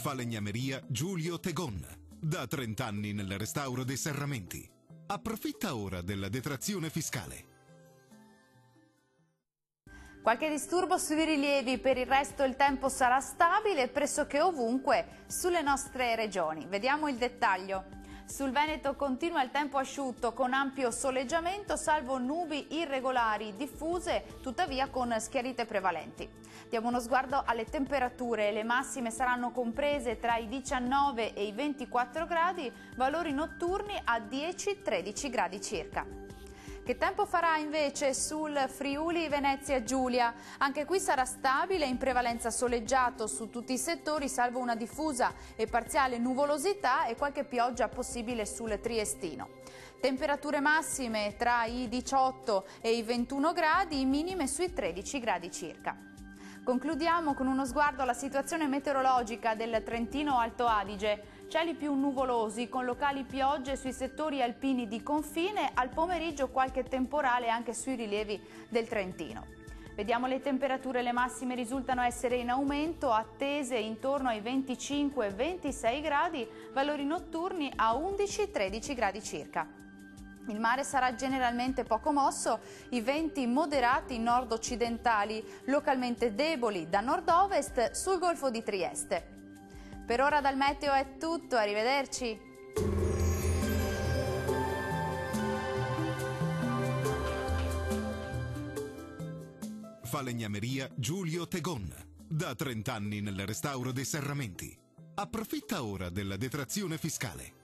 Falegnameria Giulio Tegon. Da 30 anni nel restauro dei serramenti. Approfitta ora della detrazione fiscale. Qualche disturbo sui rilievi, per il resto il tempo sarà stabile pressoché ovunque sulle nostre regioni. Vediamo il dettaglio. Sul Veneto continua il tempo asciutto con ampio soleggiamento, salvo nubi irregolari diffuse, tuttavia con schiarite prevalenti. Diamo uno sguardo alle temperature. Le massime saranno comprese tra i 19 e i 24 gradi, valori notturni a 10-13 gradi circa. Che tempo farà invece sul Friuli Venezia Giulia? Anche qui sarà stabile, in prevalenza soleggiato su tutti i settori, salvo una diffusa e parziale nuvolosità e qualche pioggia possibile sul Triestino. Temperature massime tra i 18 e i 21 gradi, minime sui 13 gradi circa. Concludiamo con uno sguardo alla situazione meteorologica del Trentino Alto Adige. Cieli più nuvolosi con locali piogge sui settori alpini di confine, al pomeriggio qualche temporale anche sui rilievi del Trentino. Vediamo le temperature, le massime risultano essere in aumento, attese intorno ai 25-26 gradi, valori notturni a 11-13 gradi circa. Il mare sarà generalmente poco mosso, i venti moderati nord-occidentali, localmente deboli da nord-ovest sul Golfo di Trieste. Per ora dal meteo è tutto, arrivederci! Falegnameria Giulio Tegon. Da 30 anni nel restauro dei serramenti. Approfitta ora della detrazione fiscale.